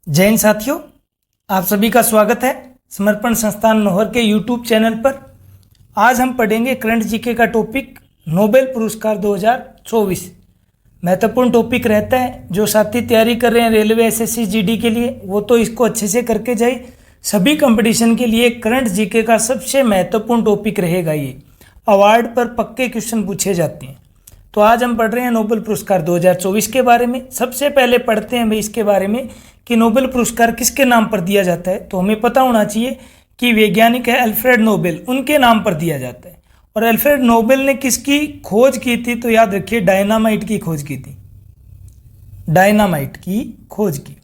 जय हिंद साथियों, आप सभी का स्वागत है समर्पण संस्थान नौहर के यूट्यूब चैनल पर। आज हम पढ़ेंगे करंट जीके का टॉपिक नोबेल पुरस्कार 2024। महत्वपूर्ण टॉपिक रहता है। जो साथी तैयारी कर रहे हैं रेलवे, एसएससी, जीडी के लिए, वो तो इसको अच्छे से करके जाए। सभी कंपटीशन के लिए करंट जीके का सबसे महत्वपूर्ण टॉपिक रहेगा। ये अवार्ड पर पक्के क्वेश्चन पूछे जाते हैं। तो आज हम पढ़ रहे हैं नोबेल पुरस्कार 2024 के बारे में। सबसे पहले पढ़ते हैं भाई इसके बारे में कि नोबेल पुरस्कार किसके नाम पर दिया जाता है। तो हमें पता होना चाहिए कि वैज्ञानिक है अल्फ्रेड नोबेल, उनके नाम पर दिया जाता है। और अल्फ्रेड नोबेल ने किसकी खोज की थी? तो याद रखिए, डायनामाइट की खोज की थी। डायनामाइट की खोज की।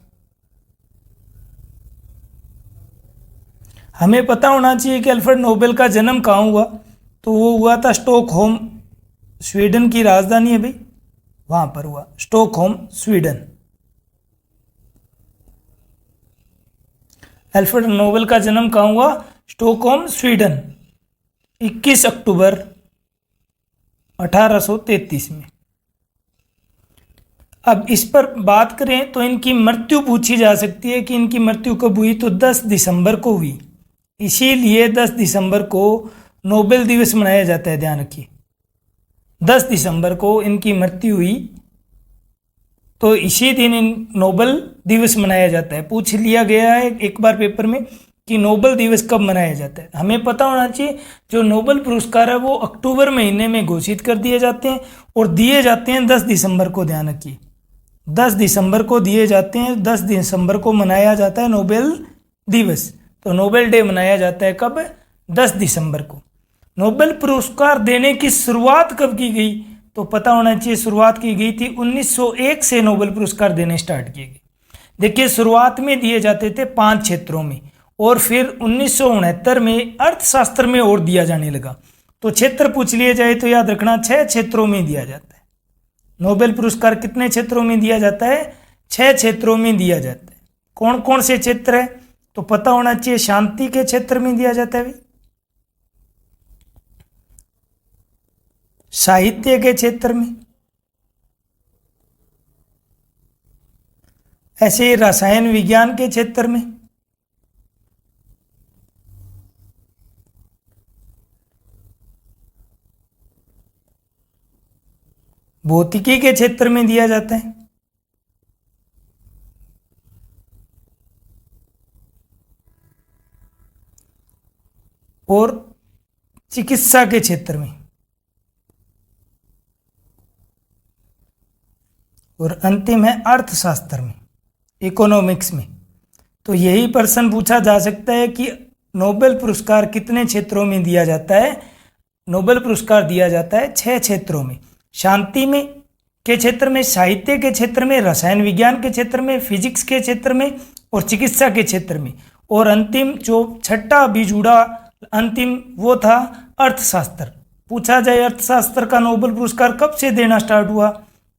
हमें पता होना चाहिए कि अल्फ्रेड नोबेल का जन्म कहाँ हुआ। तो वो हुआ था स्टॉकहोम, स्वीडन की राजधानी है भाई, वहां पर हुआ, स्टॉकहोम, स्वीडन। अल्फ्रेड नोबेल का जन्म कहाँ हुआ? स्टॉकहोम, स्वीडन, 21 अक्टूबर 1833 में। अब इस पर बात करें तो इनकी मृत्यु पूछी जा सकती है कि इनकी मृत्यु कब हुई। तो 10 दिसंबर को हुई। इसीलिए 10 दिसंबर को नोबेल दिवस मनाया जाता है। ध्यान रखिए, 10 दिसंबर को इनकी मृत्यु हुई, तो इसी दिन इन नोबेल दिवस मनाया जाता है। पूछ लिया गया है एक बार पेपर में कि नोबेल दिवस कब मनाया जाता है। हमें पता होना चाहिए जो नोबेल पुरस्कार है वो अक्टूबर महीने में घोषित कर दिए जाते हैं और दिए जाते हैं 10 दिसंबर को। ध्यान रखिए, 10 दिसंबर को दिए जाते हैं। 10 दिसंबर को मनाया जाता है नोबेल दिवस। तो नोबेल डे मनाया जाता है कब? 10 दिसंबर को। नोबेल पुरस्कार देने की शुरुआत कब की गई? तो पता होना चाहिए, शुरुआत की गई थी 1901 से नोबेल पुरस्कार देने स्टार्ट किए गए। देखिए, शुरुआत में दिए जाते थे 5 क्षेत्रों में, और फिर 1969 में अर्थशास्त्र में और दिया जाने लगा। तो क्षेत्र पूछ लिए जाए तो याद रखना 6 क्षेत्रों में दिया जाता है। नोबेल पुरस्कार कितने क्षेत्रों में दिया जाता है? 6 क्षेत्रों में दिया जाता है। कौन कौन से क्षेत्र है? तो पता होना चाहिए, शांति के क्षेत्र में दिया जाता है, साहित्य के क्षेत्र में, ऐसे रसायन विज्ञान के क्षेत्र में, भौतिकी के क्षेत्र में दिया जाता है, और चिकित्सा के क्षेत्र में, और अंतिम है अर्थशास्त्र में, इकोनॉमिक्स में। तो यही प्रश्न पूछा जा सकता है कि नोबेल पुरस्कार कितने क्षेत्रों में दिया जाता है? नोबेल पुरस्कार दिया जाता है 6 क्षेत्रों में। शांति में के क्षेत्र में, साहित्य के क्षेत्र में, रसायन विज्ञान के क्षेत्र में, फिजिक्स के क्षेत्र में, और चिकित्सा के क्षेत्र में। और अंतिम जो छठा अभी जुड़ा अंतिम, वो था अर्थशास्त्र। पूछा जाए अर्थशास्त्र का नोबेल पुरस्कार कब से देना स्टार्ट हुआ?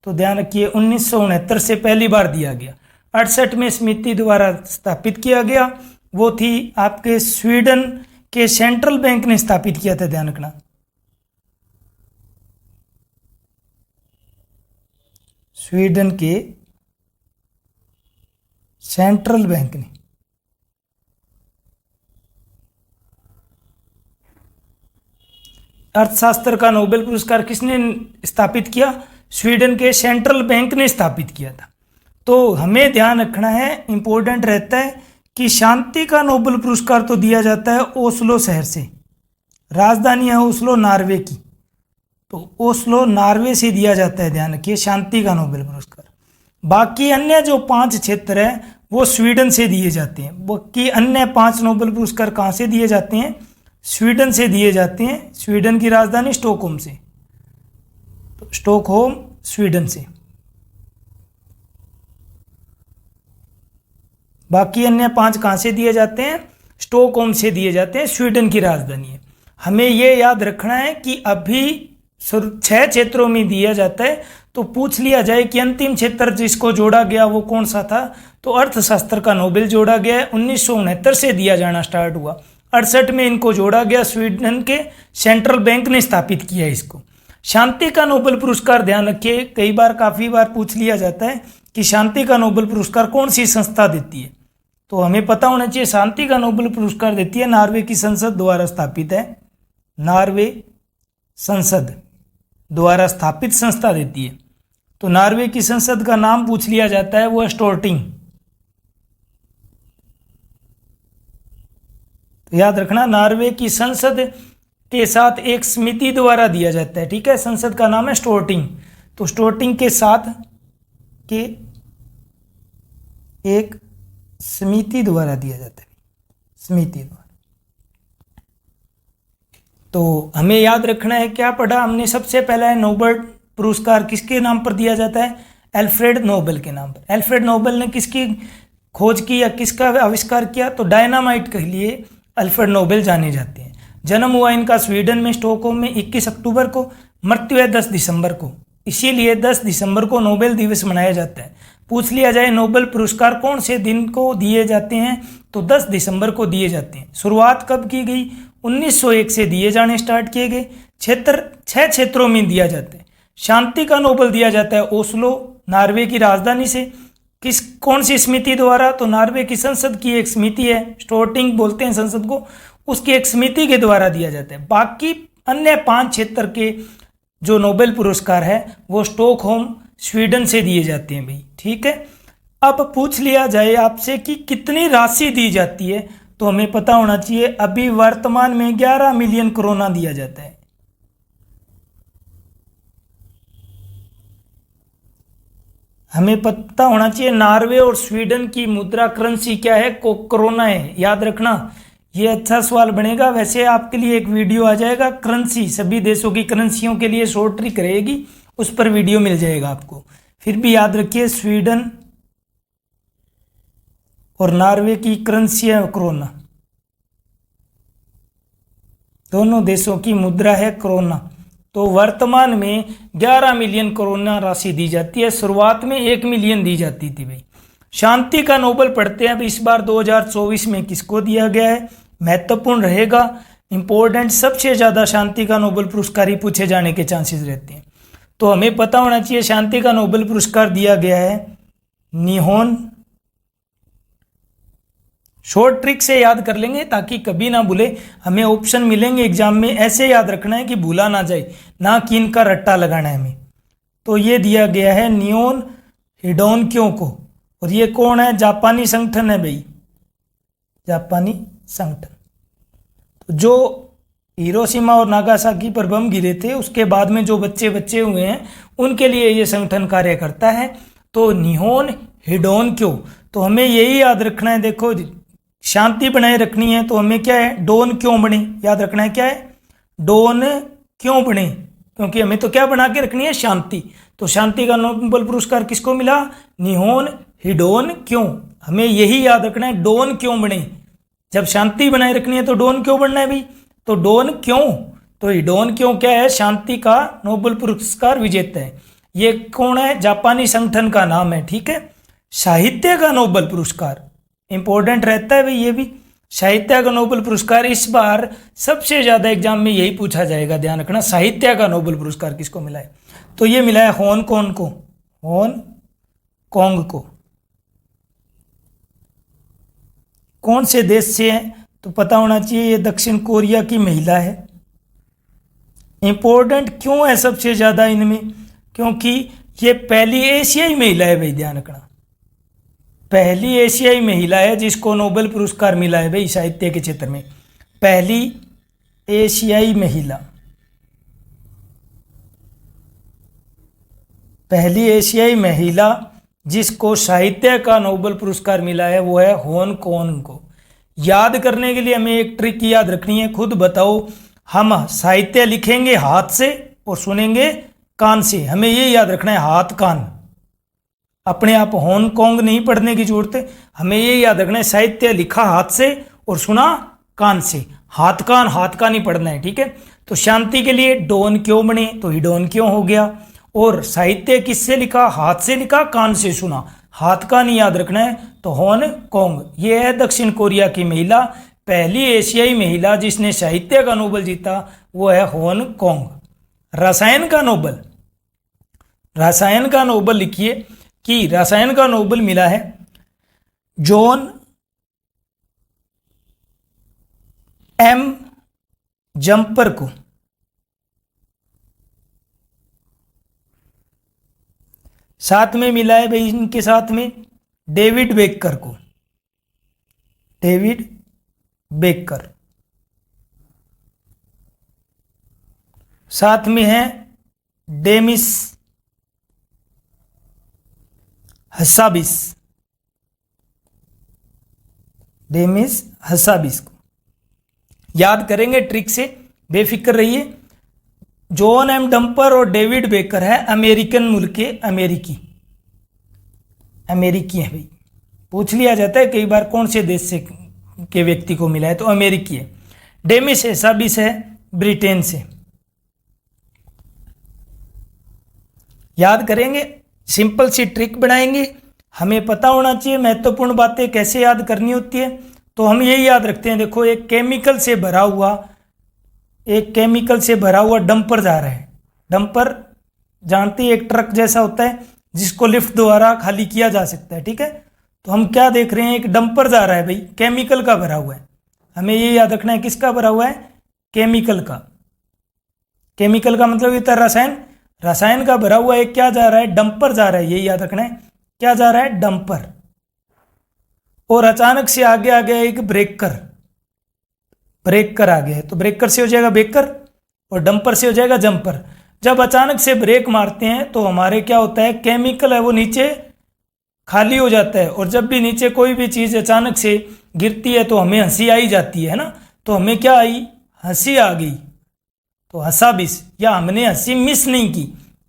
तो ध्यान रखिए, 1969 से पहली बार दिया गया। 68 में समिति द्वारा स्थापित किया गया। वो थी आपके स्वीडन के सेंट्रल बैंक ने स्थापित किया था। ध्यान रखना, स्वीडन के सेंट्रल बैंक ने। अर्थशास्त्र का नोबेल पुरस्कार किसने स्थापित किया? स्वीडन के सेंट्रल बैंक ने स्थापित किया था। तो हमें ध्यान रखना है, इंपॉर्टेंट रहता है कि शांति का नोबेल पुरस्कार तो दिया जाता है ओस्लो शहर से, राजधानी है ओस्लो नॉर्वे की। तो ओस्लो नॉर्वे से दिया जाता है, ध्यान रखिए, शांति का नोबेल पुरस्कार। बाकी अन्य जो 5 क्षेत्र है वो स्वीडन से दिए जाते हैं। बाकी अन्य 5 नोबेल पुरस्कार कहाँ से दिए जाते हैं? स्वीडन से दिए जाते हैं। स्वीडन की राजधानी स्टॉकहोम से, तो स्टॉकहोम, स्वीडन से। बाकी अन्य 5 कहाँ से दिए जाते हैं? स्टॉकहोम से दिए जाते हैं, स्वीडन की राजधानी है। हमें ये याद रखना है कि अभी 6 क्षेत्रों में दिया जाता है। तो पूछ लिया जाए कि अंतिम क्षेत्र जिसको जोड़ा गया वो कौन सा था? तो अर्थशास्त्र का नोबेल जोड़ा गया है। 1969 से दिया जाना स्टार्ट हुआ। 68 में इनको जोड़ा गया, स्वीडन के सेंट्रल बैंक ने स्थापित किया इसको। शांति का नोबेल पुरस्कार, ध्यान रखिए, कई बार काफी बार पूछ लिया जाता है कि शांति का नोबेल पुरस्कार कौन सी संस्था देती है। तो हमें पता होना चाहिए, शांति का नोबेल पुरस्कार देती है नॉर्वे की संसद द्वारा स्थापित है, नॉर्वे संसद द्वारा स्थापित संस्था देती है। तो नॉर्वे की संसद का नाम पूछ लिया जाता है, वो है स्टोर्टिंग। तो याद रखना, नॉर्वे की संसद के साथ एक समिति द्वारा दिया जाता है, ठीक है। संसद का नाम है स्टोर्टिंग। तो स्टोर्टिंग के साथ के एक समिति द्वारा दिया जाता है, समिति द्वारा। तो हमें याद रखना है, क्या पढ़ा हमने सबसे पहला है नोबेल पुरस्कार किसके नाम पर दिया जाता है, अल्फ्रेड नोबेल के नाम पर। अल्फ्रेड नोबेल ने किसकी खोज की या किसका आविष्कार किया, तो डायनामाइट के लिए अल्फ्रेड नोबेल जाने जाते हैं। जन्म हुआ इनका स्वीडन में स्टॉकहोम में 21 अक्टूबर को, मृत्यु है 10 दिसंबर को, इसीलिए 10 दिसंबर को नोबेल दिवस मनाया जाता है। पूछ लिया जाए नोबेल पुरस्कार कौन से दिन को दिए जाते हैं, तो 10 दिसंबर को दिए जाते हैं। शुरुआत कब की गई, 1901 से दिए जाने स्टार्ट किए गए। क्षेत्र 6 क्षेत्रों में दिया जाता है। शांति का नोबेल दिया जाता है ओस्लो, नॉर्वे की राजधानी से। कौन सी समिति द्वारा, तो नॉर्वे की संसद की एक समिति है, स्टोर्टिंग बोलते हैं संसद को, उसकी एक समिति के द्वारा दिया जाता है। बाकी अन्य 5 क्षेत्र के जो नोबेल पुरस्कार है वो स्टॉकहोम स्वीडन से दिए जाते हैं भाई, ठीक है। अब पूछ लिया जाए आपसे कि कितनी राशि दी जाती है, तो हमें पता होना चाहिए अभी वर्तमान में 11 मिलियन कोरोना दिया जाता है। हमें पता होना चाहिए नॉर्वे और स्वीडन की मुद्रा करेंसी क्या है, कोरोना है। याद रखना, ये अच्छा सवाल बनेगा। वैसे आपके लिए एक वीडियो आ जाएगा, करेंसी सभी देशों की करेंसियों के लिए शॉर्ट ट्रिक रहेगी, उस पर वीडियो मिल जाएगा आपको। फिर भी याद रखिए, स्वीडन और नॉर्वे की करेंसी है कोरोना, दोनों देशों की मुद्रा है कोरोना। तो वर्तमान में 11 मिलियन कोरोना राशि दी जाती है, शुरुआत में 1 मिलियन दी जाती थी भाई। शांति का नोबेल पढ़ते हैं अब इस बार 2024 में किसको दिया गया है, महत्वपूर्ण रहेगा, इंपॉर्टेंट, सबसे ज़्यादा शांति का नोबेल पुरस्कार ही पूछे जाने के चांसेस रहते हैं। तो हमें पता होना चाहिए शांति का नोबेल पुरस्कार दिया गया है निहोन। शॉर्ट ट्रिक से याद कर लेंगे ताकि कभी ना भूले, हमें ऑप्शन मिलेंगे एग्जाम में, ऐसे याद रखना है कि भूला ना जाए, ना कि इनका रट्टा लगाना है हमें। तो ये दिया गया है नियोन हिडोनक्यो को, और ये कौन है, जापानी संगठन है भाई, जापानी संगठन। तो जो हिरोशिमा और नागासाकी पर बम गिरे थे उसके बाद में जो बच्चे हुए हैं उनके लिए ये संगठन कार्य करता है। तो निहोन हिडोनक्यो, तो हमें यही याद रखना है। देखो, शांति बनाए रखनी है तो हमें क्या है, डोन क्यों बने, याद रखना है क्या है, डोन क्यों बने, क्योंकि हमें तो क्या बना के रखनी है, शांति। तो शांति का नोबेल पुरस्कार किसको मिला, निहोन हिडोन क्यों। हमें यही याद रखना है, डोन क्यों बने, जब शांति बनाए रखनी है तो डोन क्यों बनना है भाई, तो डोन क्यों, तो हिडोन क्यों क्या है, शांति का नोबेल पुरस्कार विजेता है। ये कौन है, जापानी संगठन का नाम है, ठीक है। साहित्य का नोबेल पुरस्कार इंपॉर्टेंट रहता है भाई, ये भी साहित्य का नोबेल पुरस्कार इस बार सबसे ज्यादा एग्जाम में यही पूछा जाएगा, ध्यान रखना। साहित्य का नोबेल पुरस्कार किसको मिला है, तो ये मिला है हांगकांग को, हांगकांग को। कौन से देश से है, तो पता होना चाहिए ये दक्षिण कोरिया की महिला है। इंपॉर्टेंट क्यों है सबसे ज्यादा इनमें, क्योंकि ये पहली एशियाई महिला है भाई, ध्यान रखना, पहली एशियाई महिला है जिसको नोबेल पुरस्कार मिला है भाई साहित्य के क्षेत्र में, पहली एशियाई महिला, पहली एशियाई महिला जिसको साहित्य का नोबेल पुरस्कार मिला है वो है हांगकांग को। याद करने के लिए हमें एक ट्रिक याद रखनी है, खुद बताओ, हम साहित्य लिखेंगे हाथ से और सुनेंगे कान से, हमें ये याद रखना है, हाथ कान, अपने आप हांगकांग नहीं पढ़ने की जरूरत है, हमें ये याद रखना है साहित्य लिखा हाथ से और सुना कान से, हाथ कान ही पढ़ना है, ठीक है। तो शांति के लिए डोन क्यों बने, तो हिडोन क्यों हो गया, और साहित्य किससे लिखा, हाथ से लिखा, कान से सुना, हाथ कान ही याद रखना है, तो हांगकांग। ये है दक्षिण कोरिया की महिला, पहली एशियाई महिला जिसने साहित्य का नोबेल जीता, वो है हांगकांग। रसायन का नोबल, रसायन का नोबल लिखिए कि रसायन का नोबल मिला है जॉन एम जम्पर को। साथ में मिला है भाई इनके साथ में डेविड बेकर को, डेविड बेकर। साथ में है डेमिस हसाबिस, डेमिस हसाबिस को याद करेंगे ट्रिक से, बेफिक्र रहिए। जॉन एम डंपर और डेविड बेकर है अमेरिकन मुल्क के, अमेरिकी है भाई। पूछ लिया जाता है कई बार कौन से देश से के व्यक्ति को मिला है, तो अमेरिकी है। डेमिस हसाबिस है ब्रिटेन से। याद करेंगे, सिंपल सी ट्रिक बनाएंगे। हमें पता होना चाहिए महत्वपूर्ण बातें कैसे याद करनी होती है, तो हम यही याद रखते हैं। देखो एक केमिकल से भरा हुआ डंपर जा रहा है। डंपर जानते हैं एक ट्रक जैसा होता है जिसको लिफ्ट द्वारा खाली किया जा सकता है, ठीक है। तो हम क्या देख रहे हैं, एक डंपर जा रहा है भाई, केमिकल का भरा हुआ है। हमें ये याद रखना है किसका भरा हुआ है, केमिकल का। केमिकल का मतलब होता है रसायन, रसायन का भरा हुआ एक क्या जा रहा है, डंपर जा रहा है। यही याद रखना है, क्या जा रहा है, डंपर। और अचानक से आगे आ गया एक ब्रेकर, ब्रेकर आ गया है, तो ब्रेकर से हो जाएगा बेकर और डंपर से हो जाएगा जंपर। जब अचानक से ब्रेक मारते हैं तो हमारे क्या होता है, केमिकल है वो नीचे खाली हो जाता है। और जब भी नीचे कोई भी चीज़ अचानक से गिरती है तो हमें हंसी आई जाती है ना, तो हमें क्या आई, हंसी आ गई। तो हसाबिस, या हमने हंसी मिस नहीं की।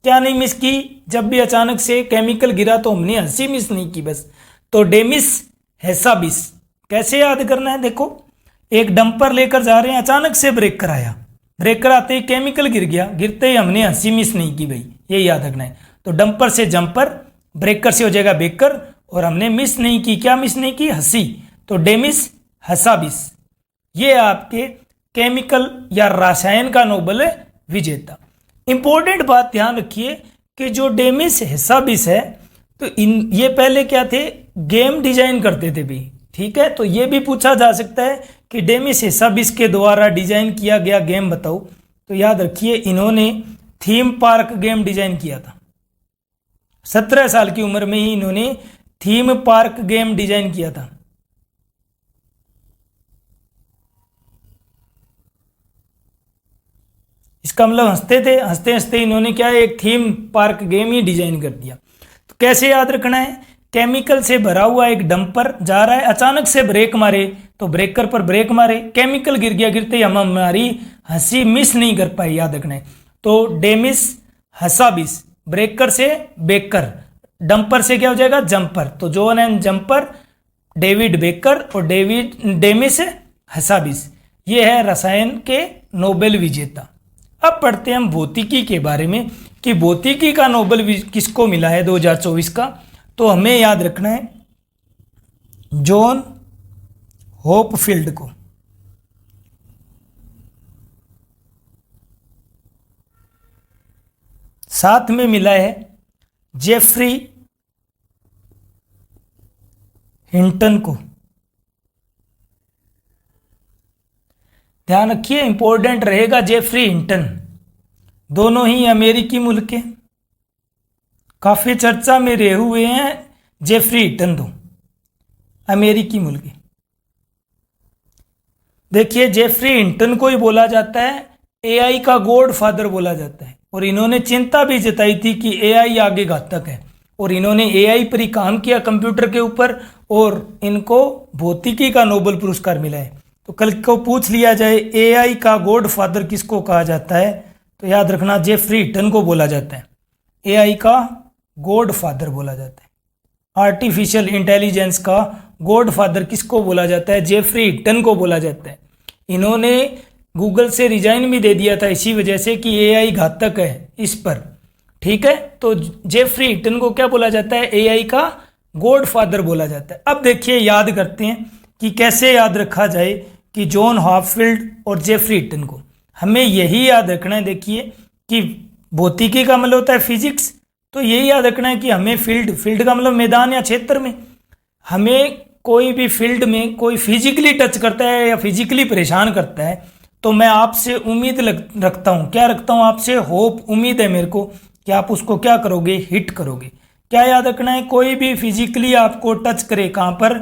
क्या नहीं मिस की, जब भी अचानक से केमिकल गिरा तो हमने हंसी मिस नहीं की बस। तो डेमिस हसाबिस कैसे याद करना है, देखो एक डंपर लेकर जा रहे हैं, अचानक से ब्रेकर आया, ब्रेकर आते ही केमिकल गिर गया, गिरते ही हमने हंसी मिस नहीं की भाई, ये याद रखना है। तो डंपर से जंपर, ब्रेकर से हो जाएगा बेकर, और हमने मिस नहीं की, क्या मिस नहीं की, हंसी। तो डेमिस हसाबिस ये आपके केमिकल या रसायन का नोबेल विजेता। इंपॉर्टेंट बात ध्यान रखिए कि जो डेमिस हसाबिस है, तो ये पहले क्या थे, गेम डिजाइन करते थे भी, ठीक है। तो ये भी पूछा जा सकता है कि डेमिस हसाबिस के द्वारा डिजाइन किया गया गेम बताओ। तो याद रखिए इन्होंने थीम पार्क गेम डिजाइन किया था। 17 साल की उम्र में ही इन्होंने थीम पार्क गेम डिजाइन किया था। इसका मतलब हंसते हंसते इन्होंने क्या है, एक थीम पार्क गेम ही डिजाइन कर दिया। तो कैसे याद रखना है, केमिकल से भरा हुआ एक डंपर जा रहा है, अचानक से ब्रेक मारे तो ब्रेकर पर ब्रेक मारे, केमिकल गिर गया, गिरते ही हम हमारी हंसी मिस नहीं कर पाई, याद रखना है। तो डेमिस हसाबिस, ब्रेकर से बेकर, डंपर से क्या हो जाएगा, जंपर। तो John and jumper, David baker और डेमिस हसाबिस, ये है रसायन के नोबेल विजेता। अब पढ़ते हैं हम भौतिकी के बारे में कि भौतिकी का नोबेल किसको मिला है 2024 का। तो हमें याद रखना है जॉन होपफील्ड को। साथ में मिला है जेफरी हिंटन को। ध्यान रखिए इंपॉर्टेंट रहेगा जेफरी हिंटन, दोनों ही अमेरिकी मुल्क के, काफी चर्चा में रहे हुए हैं जेफरी हिंटन, दो अमेरिकी मुल्क के। देखिए जेफरी हिंटन को ही बोला जाता है एआई का गॉड फादर बोला जाता है, और इन्होंने चिंता भी जताई थी कि एआई आगे घातक है, और इन्होंने एआई पर ही काम किया कंप्यूटर के ऊपर, और इनको भौतिकी का नोबेल पुरस्कार मिला है। तो कल को पूछ लिया जाए एआई का गॉड फादर किसको कहा जाता है, तो याद रखना जेफरी हिंटन को बोला जाता है, एआई का गॉड फादर बोला जाता है। आर्टिफिशियल इंटेलिजेंस का गॉड फादर किसको बोला जाता है, जेफरी हिंटन को बोला जाता है। इन्होंने गूगल से रिजाइन भी दे दिया था इसी वजह से कि एआई घातक है इस पर, ठीक है। तो जेफरी हिंटन को क्या बोला जाता है, एआई का गॉड फादर बोला जाता है। अब देखिए याद करते हैं कि कैसे याद रखा जाए कि जॉन हॉपफील्ड और जेफरी हिंटन को। हमें यही याद रखना है, देखिए कि भौतिकी का मतलब होता है फिजिक्स, तो यही याद रखना है कि हमें फील्ड का मतलब मैदान या क्षेत्र में, हमें कोई भी फील्ड में कोई फिजिकली टच करता है या फिजिकली परेशान करता है तो मैं आपसे उम्मीद रखता हूँ, क्या रखता हूँ आपसे, होप, उम्मीद है मेरे को कि आप उसको क्या करोगे, हिट करोगे। क्या याद रखना है, कोई भी फिजिकली आपको टच करे कहाँ पर,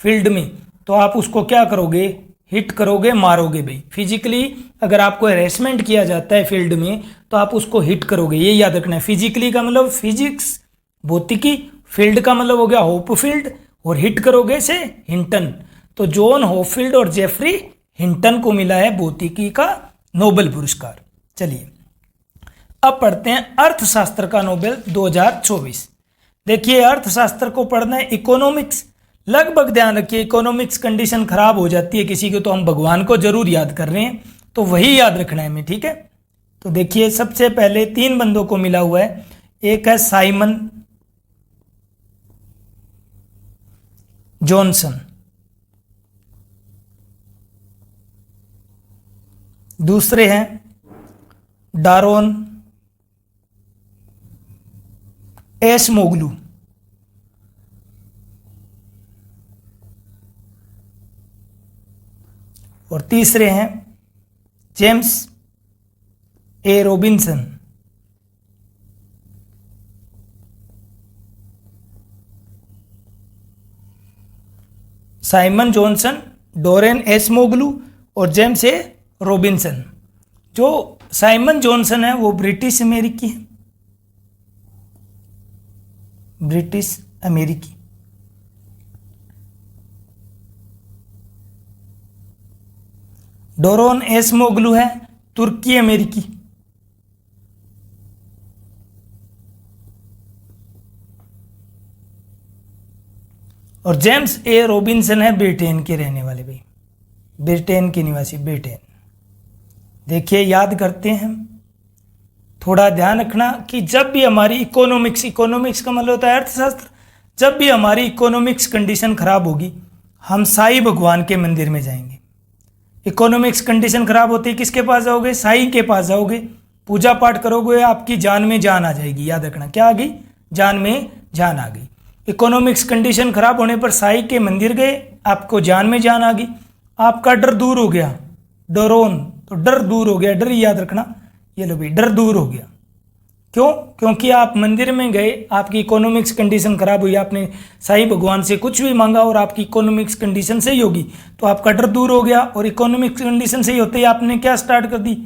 फील्ड में, तो आप उसको क्या करोगे, हिट करोगे, मारोगे भाई। फिजिकली अगर आपको हेरेसमेंट किया जाता है फील्ड में तो आप उसको हिट करोगे, ये याद रखना है। फिजिकली का मतलब फिजिक्स, भौतिकी, फील्ड का मतलब हो गया होपफील्ड, और हिट करोगे से हिंटन। तो जॉन होपफील्ड और जेफरी हिंटन को मिला है भौतिकी का नोबेल पुरस्कार। चलिए अब पढ़ते हैं अर्थशास्त्र का नोबेल 2024। देखिए अर्थशास्त्र को पढ़ना है इकोनॉमिक्स, लगभग ध्यान रखिए इकोनॉमिक्स कंडीशन खराब हो जाती है किसी की तो हम भगवान को जरूर याद कर रहे हैं, तो वही याद रखना है हमें, ठीक है। तो देखिए सबसे पहले 3 बंदों को मिला हुआ है, एक है साइमन जॉनसन, दूसरे हैं डारोन एसमोगलू, और तीसरे हैं James A Robinson. Simon Johnson, Daron Acemoglu और जेम्स ए रॉबिन्सन। जो साइमन जॉनसन है वो ब्रिटिश अमेरिकी है, ब्रिटिश अमेरिकी। डोरोन एसमोगलू है तुर्की अमेरिकी। और जेम्स ए रॉबिन्सन है ब्रिटेन के रहने वाले भाई, ब्रिटेन के निवासी, ब्रिटेन। देखिए याद करते हैं, थोड़ा ध्यान रखना कि जब भी हमारी इकोनॉमिक्स का मतलब होता है अर्थशास्त्र, जब भी हमारी इकोनॉमिक्स कंडीशन खराब होगी हम साईं भगवान के मंदिर में जाएंगे। इकोनॉमिक्स कंडीशन खराब होती है किसके पास जाओगे, साईं के पास जाओगे, पूजा पाठ करोगे, आपकी जान में जान आ जाएगी। याद रखना क्या आ गई, जान में जान आ गई। इकोनॉमिक्स कंडीशन खराब होने पर साईं के मंदिर गए, आपको जान में जान आ गई, आपका डर दूर हो गया, डरोन, तो डर दूर हो गया, डर याद रखना, ये लो भाई डर दूर हो गया। क्यों, क्योंकि आप मंदिर में गए, आपकी इकोनॉमिक्स कंडीशन खराब हुई, आपने साईं भगवान से कुछ भी मांगा और आपकी इकोनॉमिक्स कंडीशन सही होगी तो आपका डर दूर हो गया। और इकोनॉमिक्स कंडीशन सही होते ही आपने क्या स्टार्ट कर दी,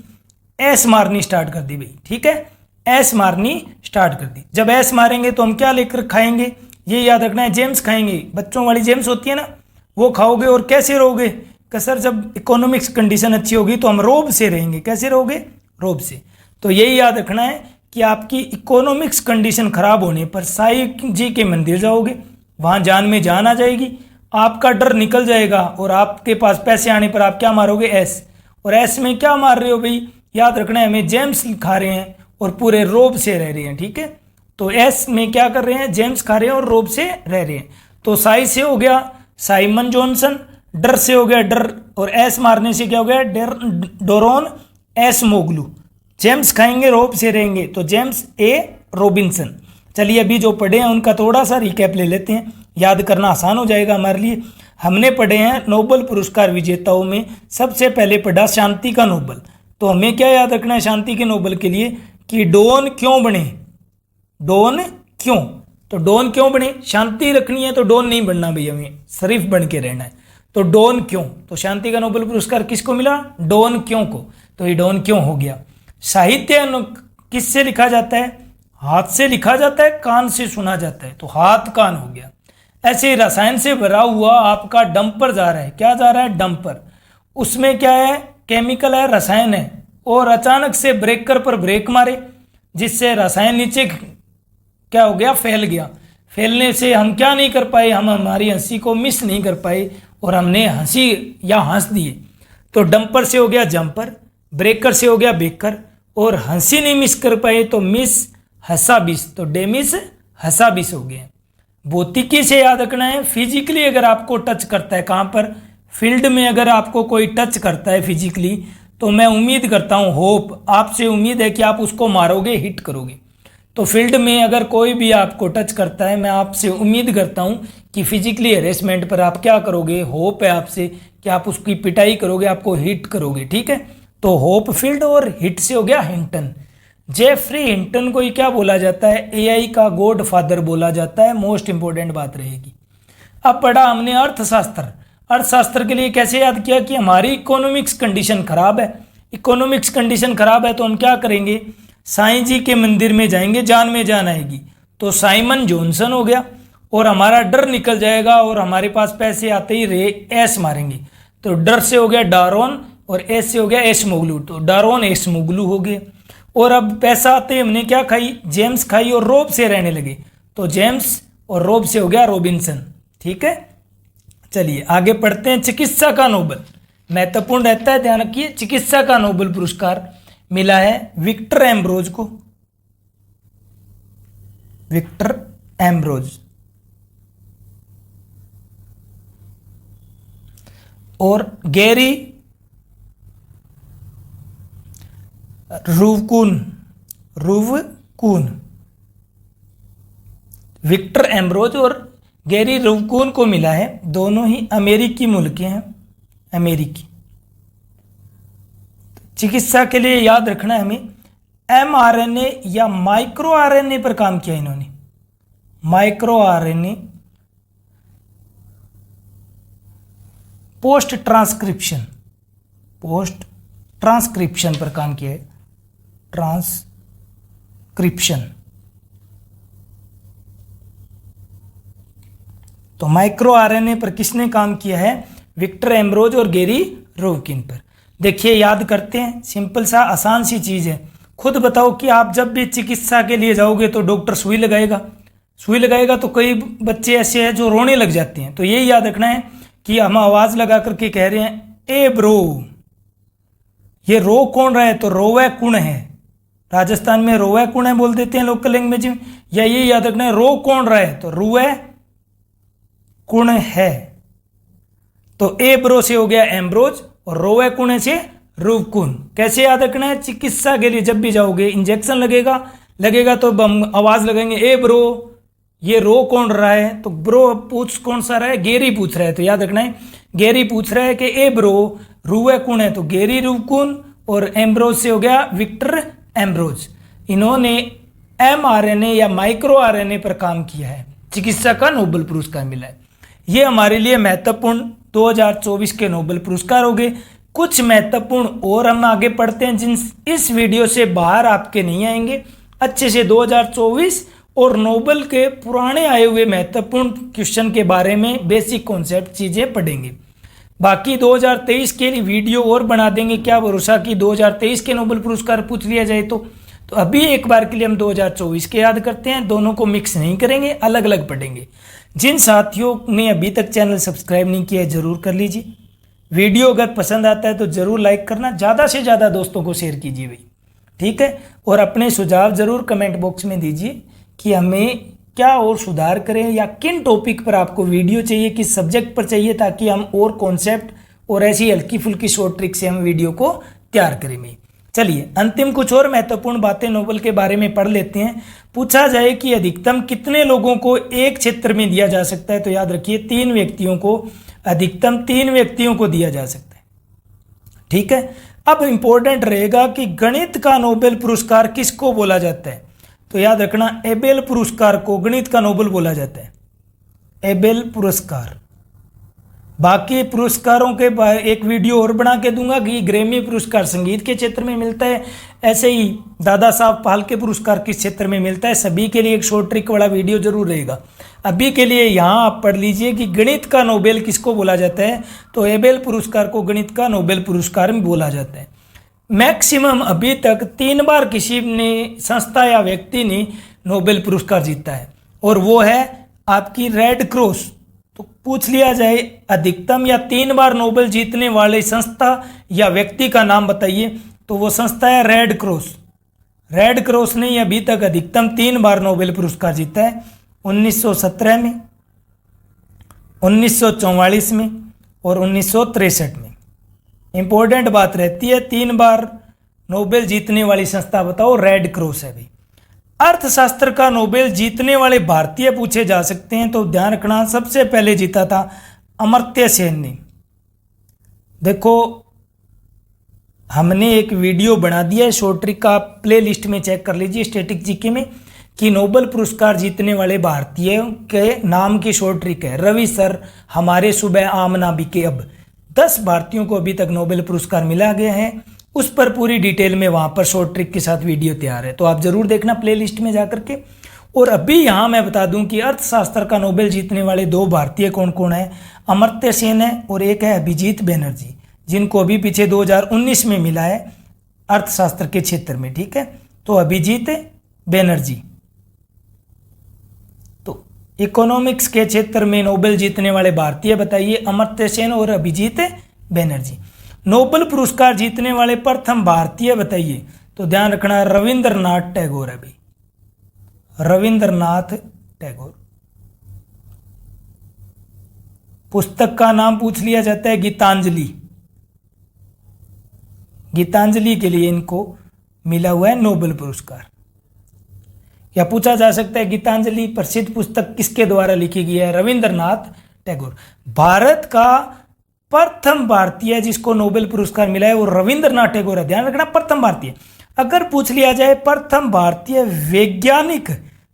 ऐस मारनी स्टार्ट कर दी भाई, ठीक है, ऐस मारनी स्टार्ट कर दी। जब ऐस मारेंगे तो हम क्या लेकर खाएंगे, ये याद रखना है, जेम्स खाएंगे, बच्चों वाली जेम्स होती है ना, वो खाओगे। और कैसे रहोगे, कि सर जब इकोनॉमिक्स कंडीशन अच्छी होगी तो हम रोब से रहेंगे, कैसे रहोगे, रोब से। तो यही याद रखना है कि आपकी इकोनॉमिक्स कंडीशन खराब होने पर साईं जी के मंदिर जाओगे, वहाँ जान में जान आ जाएगी, आपका डर निकल जाएगा और आपके पास पैसे आने पर आप क्या मारोगे, ऐस। और ऐस में क्या मार रहे हो भाई, याद रखना है हमें, जेम्स खा रहे हैं और पूरे रोब से रह रहे हैं, ठीक है। तो ऐस में क्या कर रहे हैं, जेम्स खा रहे हैं और रोब से रह रहे हैं। तो साई से हो गया साइमन जॉनसन, डर से हो गया डर, और ऐस मारने से क्या हो गया, डोरोन एसमोगलू। जेम्स खाएंगे रोब से रहेंगे तो जेम्स ए रॉबिन्सन। चलिए अभी जो पढ़े हैं उनका थोड़ा सा रिकैप ले लेते हैं, याद करना आसान हो जाएगा हमारे लिए। हमने पढ़े हैं नोबेल पुरस्कार विजेताओं में सबसे पहले पढ़ा शांति का नोबेल। तो हमें क्या याद रखना है शांति के नोबेल के लिए, कि डॉन क्यों बने, डॉन क्यों, तो डॉन क्यों बने, शांति रखनी है तो डॉन नहीं बनना भाई, हमें शरीफ बन के रहना है। तो डॉन क्यों, तो शांति का नोबेल पुरस्कार किसको मिला, डॉन क्यों को, तो ये डॉन क्यों हो गया। साहित्य किससे लिखा जाता है, हाथ से लिखा जाता है, कान से सुना जाता है, तो हाथ कान हो गया। ऐसे रसायन से भरा हुआ आपका डंपर जा रहा है, क्या जा रहा है, डंपर, उसमें क्या है, केमिकल है, रसायन है, और अचानक से ब्रेकर पर ब्रेक मारे जिससे रसायन नीचे क्या हो गया, फैल गया। फैलने से हम क्या नहीं कर पाए, हम हमारी हंसी को मिस नहीं कर पाए और हमने हंसी या हंस दिए। तो डंपर से हो गया जंपर, ब्रेकर से हो गया बेकर, और हंसी नहीं मिस कर पाए तो मिस हंसाबिस, तो डेमिस हंसाबिस हो गया। भौतिकी से याद रखना है, फिजिकली अगर आपको टच करता है, कहाँ पर, फील्ड में अगर आपको कोई टच करता है फिजिकली तो मैं उम्मीद करता हूँ, होप, आपसे उम्मीद है कि आप उसको मारोगे, हिट करोगे। तो फील्ड में अगर कोई भी आपको टच करता है, मैं आपसे उम्मीद करता हूँ कि फिजिकली हेरेसमेंट पर आप क्या करोगे, होप है आपसे कि आप उसकी पिटाई करोगे, आपको हिट करोगे। ठीक है, तो होप फील्ड और हिट से हो गया हिंटन। जेफरी हिंटन को ही क्या बोला जाता है, एआई का गॉड फादर बोला जाता है। मोस्ट इंपॉर्टेंट बात रहेगी। अब पढ़ा हमने अर्थशास्त्र। अर्थशास्त्र के लिए कैसे याद किया कि हमारी इकोनॉमिक्स कंडीशन खराब है। इकोनॉमिक्स कंडीशन खराब है तो हम क्या करेंगे, साईं जी के मंदिर में जाएंगे, जान में जान आएगी। तो साइमन जॉनसन हो गया और हमारा डर निकल जाएगा और हमारे पास पैसे आते ही रे एस मारेंगे। तो डर से हो गया डारोन और एस से हो गया एशमोगलू। तो डारोन एशमोगलू हो गए। और अब पैसा आते ही हमने क्या खाई, जेम्स खाई और रोब से रहने लगे। तो जेम्स और रोब से हो गया रॉबिन्सन। ठीक है, चलिए आगे पढ़ते हैं। चिकित्सा का नोबेल महत्वपूर्ण रहता है, ध्यान रखिए। चिकित्सा का नोबेल पुरस्कार मिला है विक्टर एम्ब्रोज को। विक्टर एम्ब्रोज और गैरी रूवकून। विक्टर एम्ब्रोज और गैरी रूवकून को मिला है। दोनों ही अमेरिकी मुल्क के हैं, अमेरिकी। चिकित्सा के लिए याद रखना है हमें, mRNA या माइक्रो आरएनए पर काम किया इन्होंने। माइक्रो आरएनए पोस्ट ट्रांसक्रिप्शन पर काम किया है। ट्रांसक्रिप्शन। तो माइक्रो आरएनए पर किसने काम किया है, विक्टर एम्ब्रोज और गैरी रूवकून पर। देखिए याद करते हैं, सिंपल सा आसान सी चीज है। खुद बताओ कि आप जब भी चिकित्सा के लिए जाओगे तो डॉक्टर सुई लगाएगा तो कई बच्चे ऐसे हैं जो रोने लग जाते हैं। तो यही याद रखना है कि हम आवाज लगा करके कह रहे हैं, ए ब्रो। ये रो कौन रहा है, तो रोवे कुण है। राजस्थान में रोवे कुण है बोल देते हैं लोकल लैंग्वेज में। या ये याद रखना है, रो कौन रहा है, तो रुवे कुण है। तो ए ब्रो से हो गया एम्ब्रोज और रोवे कुण से रूवकून। कैसे याद रखना है, चिकित्सा के लिए जब भी जाओगे इंजेक्शन लगेगा तो हम आवाज लगाएंगे, ए ब्रो। ये रो कौन रहा है, तो ब्रो पूछ कौन सा रहा है, गैरी पूछ रहा है। तो याद रखना है, गैरी पूछ रहा है कि ए ब्रो, रूवे कुण है तो गैरी रूवकून और एम्ब्रोज से हो गया विक्टर एम्ब्रोज। इन्होंने mRNA या माइक्रो आरएनए पर काम किया है। चिकित्सा का नोबेल पुरस्कार मिला है। ये हमारे लिए महत्वपूर्ण 2024 के नोबेल पुरस्कार हो गए। कुछ महत्वपूर्ण और हम आगे पढ़ते हैं जिन इस वीडियो से बाहर आपके नहीं आएंगे। अच्छे से 2024 और नोबेल के पुराने आए हुए महत्वपूर्ण क्वेश्चन के बारे में बेसिक कॉन्सेप्ट चीजें पढ़ेंगे। बाकी 2023 के लिए वीडियो और बना देंगे, क्या भरोसा कि 2023 के नोबेल पुरस्कार पूछ लिया जाए। तो अभी एक बार के लिए हम 2024 के याद करते हैं, दोनों को मिक्स नहीं करेंगे, अलग अलग पढ़ेंगे। जिन साथियों ने अभी तक चैनल सब्सक्राइब नहीं किया है जरूर कर लीजिए। वीडियो अगर पसंद आता है तो जरूर लाइक करना, ज़्यादा से ज़्यादा दोस्तों को शेयर कीजिए भाई, ठीक है। और अपने सुझाव जरूर कमेंट बॉक्स में दीजिए कि हमें क्या और सुधार करें या किन टॉपिक पर आपको वीडियो चाहिए, किस सब्जेक्ट पर चाहिए, ताकि हम और कॉन्सेप्ट और ऐसी हल्की फुल्की शॉर्ट ट्रिक से हम वीडियो को तैयार करेंगे। चलिए अंतिम कुछ और महत्वपूर्ण बातें नोबेल के बारे में पढ़ लेते हैं। पूछा जाए कि अधिकतम कितने लोगों को एक क्षेत्र में दिया जा सकता है, तो याद रखिए 3 व्यक्तियों को, अधिकतम 3 व्यक्तियों को दिया जा सकता है, ठीक है। अब इंपॉर्टेंट रहेगा कि गणित का नोबेल पुरस्कार किसको बोला जाता है, तो याद रखना एबेल पुरस्कार को गणित का नोबेल बोला जाता है, एबेल पुरस्कार। बाकी पुरस्कारों के एक वीडियो और बना के दूंगा कि ग्रैमी पुरस्कार संगीत के क्षेत्र में मिलता है, ऐसे ही दादा साहब फाल्के पुरस्कार किस क्षेत्र में मिलता है, सभी के लिए एक शॉर्ट ट्रिक वाला वीडियो जरूर रहेगा। अभी के लिए यहाँ आप पढ़ लीजिए कि गणित का नोबेल किसको बोला जाता है, तो एबेल पुरस्कार को गणित का नोबेल पुरस्कार में बोला जाता है। मैक्सिमम अभी तक 3 बार किसी ने संस्था या व्यक्ति ने नोबेल पुरस्कार जीता है और वो है आपकी रेड क्रॉस। तो पूछ लिया जाए अधिकतम या 3 बार नोबेल जीतने वाले संस्था या व्यक्ति का नाम बताइए, तो वो संस्था है रेड क्रॉस। रेड क्रॉस ने अभी तक अधिकतम 3 बार नोबेल पुरस्कार जीता है, 1917 में, 1944 में और 1963 में। इंपॉर्टेंट बात रहती है, 3 बार नोबेल जीतने वाली संस्था बताओ, रेड क्रॉस है भाई। अर्थशास्त्र का नोबेल जीतने वाले भारतीय पूछे जा सकते हैं, तो ध्यान रखना सबसे पहले जीता था अमर्त्य सेन ने। देखो हमने एक वीडियो बना दिया है शॉर्ट ट्रिक का, प्ले लिस्ट में चेक कर लीजिए स्टैटिक जीके में, कि नोबेल पुरस्कार जीतने वाले भारतीय के नाम की शॉर्ट ट्रिक है। रवि सर, हमारे सुबह आमना बिके अब। 10 भारतीयों को अभी तक नोबेल पुरस्कार मिला गया है, उस पर पूरी डिटेल में वहां पर शॉर्ट ट्रिक के साथ वीडियो तैयार है, तो आप जरूर देखना प्ले लिस्ट में जाकर के। और अभी यहाँ मैं बता दूं कि अर्थशास्त्र का नोबेल जीतने वाले 2 भारतीय कौन कौन है, अमर्त्य सेन है और एक है अभिजीत बनर्जी, जिनको अभी पीछे 2019 में मिला है अर्थशास्त्र के क्षेत्र में। ठीक है, तो अभिजीत बनर्जी। तो इकोनॉमिक्स के क्षेत्र में नोबेल जीतने वाले भारतीय बताइए, अमर्त्य सेन और अभिजीत बनर्जी। नोबेल पुरस्कार जीतने वाले प्रथम भारतीय बताइए, तो ध्यान रखना रविंद्रनाथ टैगोर है भाई, रविंद्रनाथ टैगोर। पुस्तक का नाम पूछ लिया जाता है गीतांजलि, गीतांजलि के लिए इनको मिला हुआ है नोबेल पुरस्कार। या पूछा जा सकता है गीतांजलि प्रसिद्ध पुस्तक किसके द्वारा लिखी गई है, रविंद्रनाथ टैगोर। भारत का प्रथम भारतीय जिसको नोबेल पुरस्कार मिला है वो रविंद्रनाथ टैगोर है। ध्यान रखना प्रथम भारतीय। अगर पूछ लिया जाए प्रथम भारतीय वैज्ञानिक,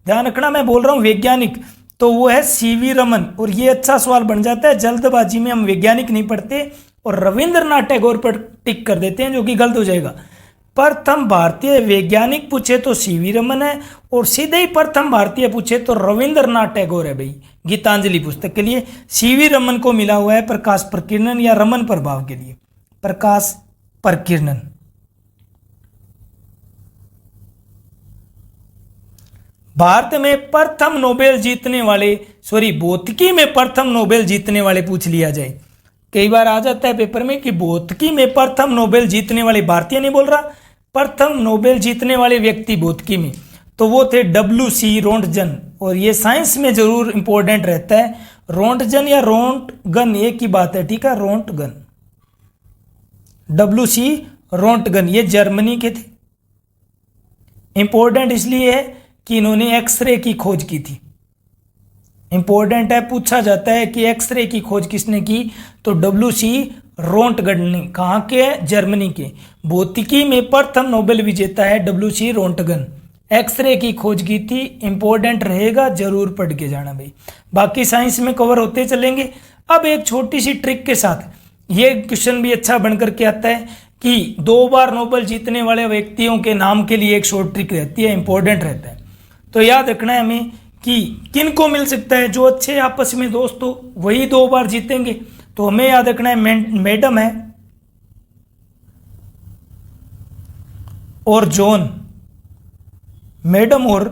ध्यान रखना मैं बोल रहा हूं वैज्ञानिक, तो वो है सीवी रमन। और ये अच्छा सवाल बन जाता है, जल्दबाजी में हम वैज्ञानिक नहीं पढ़ते और रविंद्रनाथ टैगोर पर टिक कर देते हैं, जो कि गलत हो जाएगा। प्रथम भारतीय वैज्ञानिक पूछे तो सीवी रमन है, और सीधे ही प्रथम भारतीय पूछे तो रविंद्रनाथ टैगोर है भाई। गीतांजलि पुस्तक के लिए सीवी रमन को मिला हुआ है प्रकाश प्रकीर्णन या रमन प्रभाव के लिए, प्रकाश प्रकीर्णन। भारत में प्रथम नोबेल जीतने वाले, भौतिकी में प्रथम नोबेल जीतने वाले पूछ लिया जाए, कई बार आ जाता है पेपर में कि भौतिकी में प्रथम नोबेल जीतने वाले, भारतीय नहीं बोल रहा, प्रथम नोबेल जीतने वाले व्यक्ति भौतिकी में, तो वो थे WC रोंटगन। और ये साइंस में जरूर इंपॉर्टेंट रहता है, रोंटगन या रोंटगन एक ही बात है, ठीक है, रोंटगन, WC रोंटगन, ये जर्मनी के थे। इंपॉर्टेंट इसलिए है कि इन्होंने एक्सरे की खोज की थी। इंपॉर्टेंट है, पूछा जाता है कि एक्सरे की खोज किसने की, तो WC रोंटगन ने। कहाँ के, जर्मनी के। भौतिकी में प्रथम नोबेल विजेता है WC रोंटगन, एक्सरे की खोज की थी। इंपॉर्टेंट रहेगा, जरूर पढ़ के जाना भाई, बाकी साइंस में कवर होते चलेंगे। अब एक छोटी सी ट्रिक के साथ, ये क्वेश्चन भी अच्छा बनकर के आता है कि 2 बार नोबेल जीतने वाले व्यक्तियों के नाम के लिए एक शॉर्ट ट्रिक रहती है, इंपॉर्टेंट रहता है। तो याद रखना है हमें कि किन को मिल सकता है, जो अच्छे आपस में दोस्त हो वही 2 बार जीतेंगे। तो हमें याद रखना है मैडम है और जॉन, मैडम और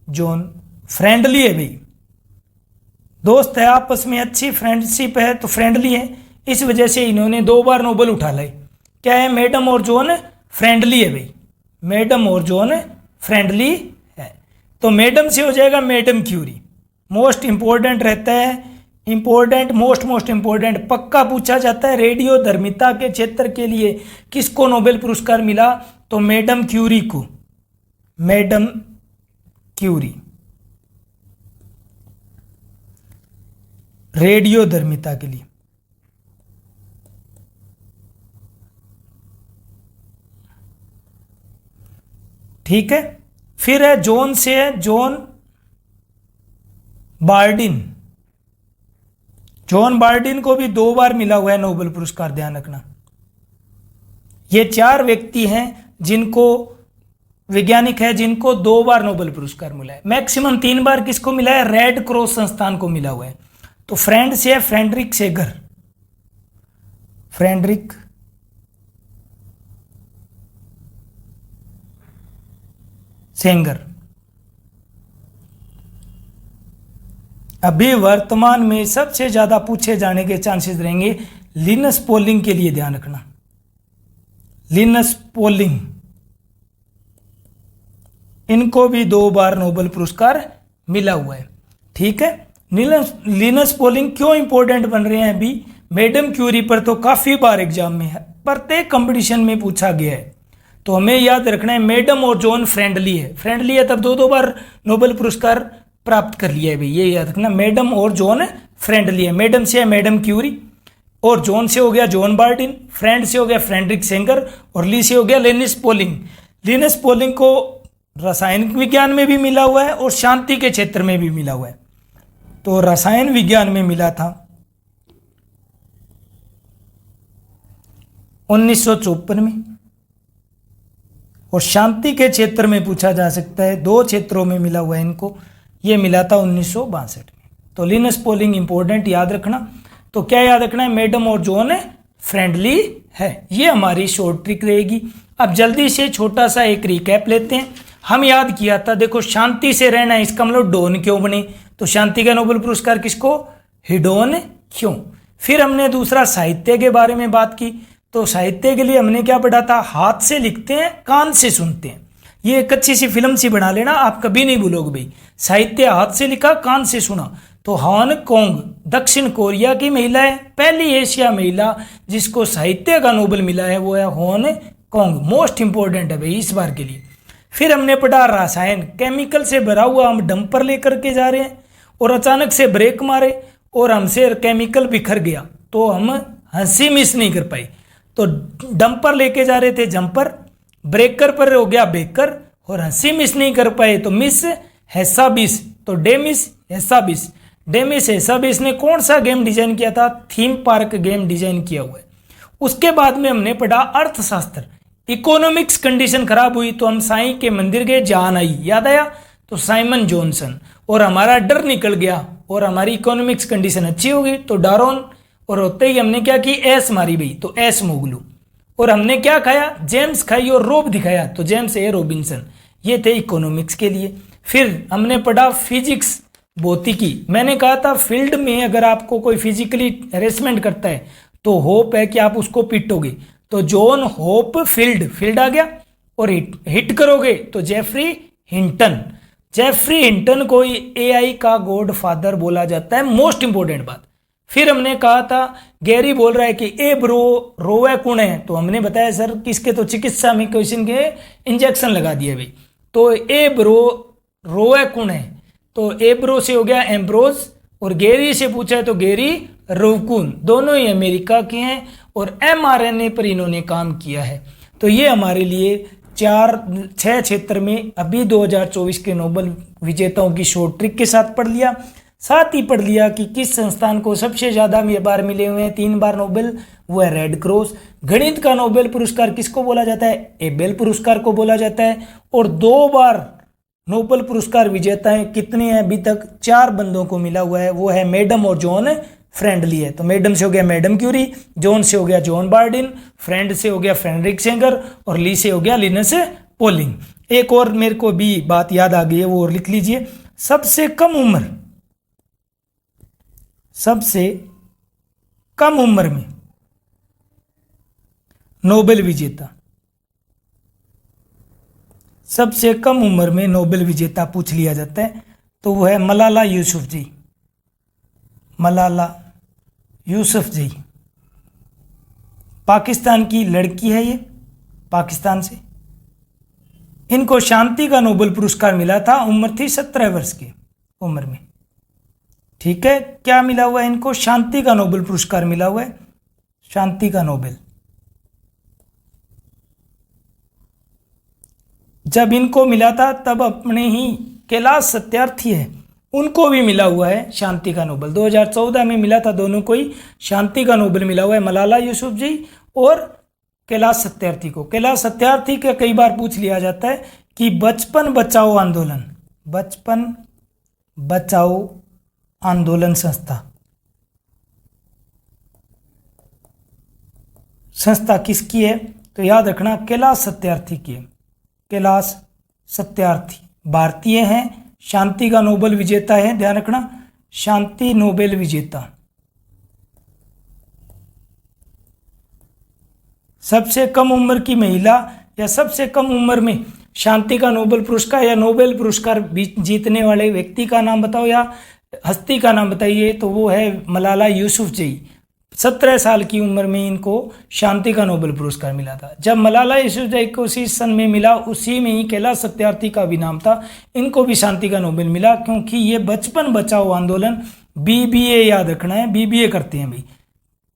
जॉन फ्रेंडली है भाई, दोस्त है आपस में, अच्छी फ्रेंडशिप है तो फ्रेंडली है, इस वजह से इन्होंने 2 बार नोबेल उठा लाई। क्या है, मैडम और जॉन फ्रेंडली है भाई, मैडम और जॉन फ्रेंडली है। तो मैडम से हो जाएगा मैडम क्यूरी। मोस्ट इंपॉर्टेंट रहता है, इंपॉर्टेंट, मोस्ट इंपॉर्टेंट, पक्का पूछा जाता है। रेडियो धर्मिता के क्षेत्र के लिए किसको नोबेल पुरस्कार मिला, तो मैडम क्यूरी को, मैडम क्यूरी, रेडियो धर्मिता के लिए। ठीक है, फिर है जॉन से है जॉन बार्डिन। जॉन बार्डिन को भी 2 बार मिला हुआ है नोबेल पुरस्कार, ध्यान रखना। ये 4 व्यक्ति हैं जिनको, वैज्ञानिक है जिनको 2 बार नोबेल पुरस्कार मिला है। मैक्सिमम 3 बार किसको मिला है, रेड क्रॉस संस्थान को मिला हुआ है। तो फ्रेंड से है फ्रेडरिक सेगर, फ्रेडरिक सेंगर। अभी वर्तमान में सबसे ज्यादा पूछे जाने के चांसेस रहेंगे लिनस पॉलिंग के लिए, ध्यान रखना, लिनस पॉलिंग, इनको भी 2 बार नोबेल पुरस्कार मिला हुआ है। ठीक है, लिनस पॉलिंग क्यों इंपॉर्टेंट बन रहे हैं अभी, मैडम क्यूरी पर तो काफी बार एग्जाम में प्रत्येक कंपटीशन में पूछा गया है। तो हमें याद रखना है मैडम और जॉन फ्रेंडली है, फ्रेंडली है तब दो बार नोबेल पुरस्कार प्राप्त कर लिया है भाई, ये याद रखना। मैडम और जॉन फ्रेंडली है, मैडम से है मैडम क्यूरी, और जॉन से हो गया जॉन बार्टिन, फ्रेंड से हो गया फ्रेडरिक सेंगर, और ली से हो गया लिनस पॉलिंग। लिनस पॉलिंग को रासायनिक विज्ञान में भी मिला हुआ है और शांति के क्षेत्र में भी मिला हुआ है। तो रसायन विज्ञान में मिला था 1954 में, और शांति के क्षेत्र में पूछा जा सकता है, 2 क्षेत्रों में मिला हुआ है इनको, ये मिला था 1962 में। तो लिनस पॉलिंग इंपॉर्टेंट याद रखना। तो क्या याद रखना है, मैडम और जॉन फ्रेंडली है, ये हमारी शॉर्ट ट्रिक रहेगी। अब जल्दी से छोटा सा एक रिकैप लेते हैं। हम याद किया था, देखो शांति से रहना है, इसका मतलब डॉन क्यों बने, तो शांति का नोबेल पुरस्कार किसको, हिडोन क्यों। फिर हमने दूसरा साहित्य के बारे में बात की, तो साहित्य के लिए हमने क्या पढ़ा था, हाथ से लिखते हैं कान से सुनते हैं। ये एक अच्छी सी फिल्म सी बना लेना, आप कभी नहीं भूलोगे भाई, साहित्य हाथ से लिखा कान से सुना। तो हान कोंग दक्षिण कोरिया की महिला है, पहली एशिया महिला जिसको साहित्य का नोबेल मिला है वो है हान कोंग, मोस्ट इंपॉर्टेंट है भाई इस बार के लिए। फिर हमने पढ़ा रसायन, केमिकल से भरा हुआ हम डंपर लेकर के जा रहे हैं और अचानक से ब्रेक मारे और हमसे केमिकल बिखर गया, तो हम हंसी मिस नहीं कर पाए। तो डंपर लेके जा रहे थे जंपर, ब्रेकर पर हो गया बेकर, और हंसी मिस नहीं कर पाए तो मिस हेसाबिस, तो डेमिस हेसाबिस। डेमिस हेसाबिस ने कौन सा गेम डिजाइन किया था, थीम पार्क गेम डिजाइन किया हुआ है। उसके बाद में हमने पढ़ा अर्थशास्त्र, इकोनॉमिक्स कंडीशन खराब हुई तो हम साईं के मंदिर गए, जान आई, याद आया, तो साइमन जॉनसन, और हमारा डर निकल गया और हमारी इकोनॉमिक्स कंडीशन अच्छी हो गई, तो डारोन, और होते ही हमने क्या की, एस मारी भाई, तो एस मोगलू, और हमने क्या खाया, जेम्स खाई और रोब दिखाया, तो जेम्स ए रॉबिन्सन। ये थे इकोनॉमिक्स के लिए। फिर हमने पढ़ा फिजिक्स, भौतिकी। मैंने कहा था फील्ड में अगर आपको कोई फिजिकली हेरेसमेंट करता है तो होप है कि आप उसको पीटोगे, तो जॉन होप फील्ड आ गया, और हिट करोगे तो जेफरी हिंटन। जेफरी हिंटन को एआई का गॉड फादर बोला जाता है, मोस्ट इंपॉर्टेंट बात। फिर हमने कहा था गैरी बोल रहा है कि ए ब्रो रोवे कौन है, तो हमने बताया सर किसके, तो चिकित्सा में क्वेश्चन के इंजेक्शन लगा दिए भाई, तो ए ब्रो रोवे कौन है, तो ए ब्रो से हो गया एम्ब्रोज, और गैरी से पूछा है तो गैरी रोवकुन, दोनों ही अमेरिका के हैं और एमआरएनए पर इन्होंने काम किया है। तो ये हमारे लिए 4-6 क्षेत्र में अभी 2024 के नोबेल विजेताओं की शॉर्ट ट्रिक के साथ पढ़ लिया। साथ ही पढ़ लिया कि किस संस्थान को सबसे ज्यादा बार मिले हुए हैं 3 बार नोबेल, वो है रेड क्रॉस। गणित का नोबेल पुरस्कार किसको बोला जाता है, एबेल पुरस्कार को बोला जाता है। और 2 बार नोबेल पुरस्कार विजेता है, कितने हैं अभी तक, 4 बंदों को मिला हुआ है, वो है मैडम और जॉन फ्रेंडली है। तो मैडम से हो गया मैडम क्यूरी, जॉन से हो गया जॉन बार्डिन, फ्रेंड से हो गया फ्रेडरिक सेंगर, और ली से हो गया लिनस पॉलिंग। एक और मेरे को भी बात याद आ गई है, वो और लिख लीजिए। सबसे कम उम्र में नोबेल विजेता, सबसे कम उम्र में नोबेल विजेता पूछ लिया जाता है, तो वो है मलाला यूसुफजई। मलाला यूसुफजई पाकिस्तान की लड़की है, ये पाकिस्तान से। इनको शांति का नोबेल पुरस्कार मिला था, उम्र थी 17 वर्ष की उम्र में। ठीक है, क्या मिला हुआ है इनको, शांति का नोबेल पुरस्कार मिला हुआ है, शांति का नोबेल। जब इनको मिला था तब अपने ही कैलाश सत्यार्थी है, उनको भी मिला हुआ है शांति का नोबेल। 2014 में मिला था दोनों को ही शांति का नोबेल मिला हुआ है, मलाला यूसुफजई और कैलाश सत्यार्थी को। कैलाश सत्यार्थी का कई बार पूछ लिया जाता है कि बचपन बचाओ आंदोलन, बचपन बचाओ आंदोलन संस्था किसकी है, तो याद रखना कैलाश सत्यार्थी की है। कैलाश सत्यार्थी भारतीय हैं, शांति का नोबेल विजेता है, ध्यान रखना, शांति नोबेल विजेता। सबसे कम उम्र की महिला या सबसे कम उम्र में शांति का नोबेल पुरस्कार या नोबेल पुरस्कार जीतने वाले व्यक्ति का नाम बताओ या हस्ती का नाम बताइए, तो वो है मलाला यूसुफजई। 17 साल की उम्र में इनको शांति का नोबेल पुरस्कार मिला था। जब मलाला यूसुफजई को उसी सन में मिला, उसी में ही कैलाश सत्यार्थी का भी नाम था। इनको भी शांति का नोबेल मिला क्योंकि ये बचपन बचाओ आंदोलन, बीबीए याद रखना है, बीबीए करते हैं भाई,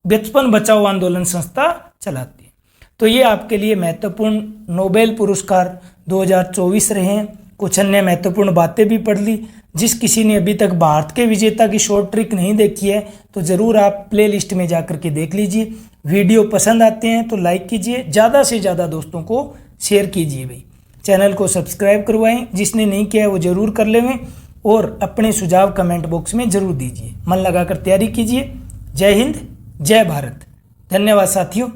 बचपन बचाओ आंदोलन संस्था चलाती है। तो ये आपके लिए महत्वपूर्ण नोबेल पुरस्कार 2024 रहे हैं। कुछ अन्य महत्वपूर्ण बातें भी पढ़ ली। जिस किसी ने अभी तक भारत के विजेता की शॉर्ट ट्रिक नहीं देखी है तो ज़रूर आप प्लेलिस्ट में जाकर के देख लीजिए। वीडियो पसंद आते हैं तो लाइक कीजिए, ज़्यादा से ज़्यादा दोस्तों को शेयर कीजिए भाई। चैनल को सब्सक्राइब करवाएं, जिसने नहीं किया है वो ज़रूर कर लेवें, और अपने सुझाव कमेंट बॉक्स में ज़रूर दीजिए। मन लगाकर तैयारी कीजिए। जय हिंद, जय भारत। धन्यवाद साथियों।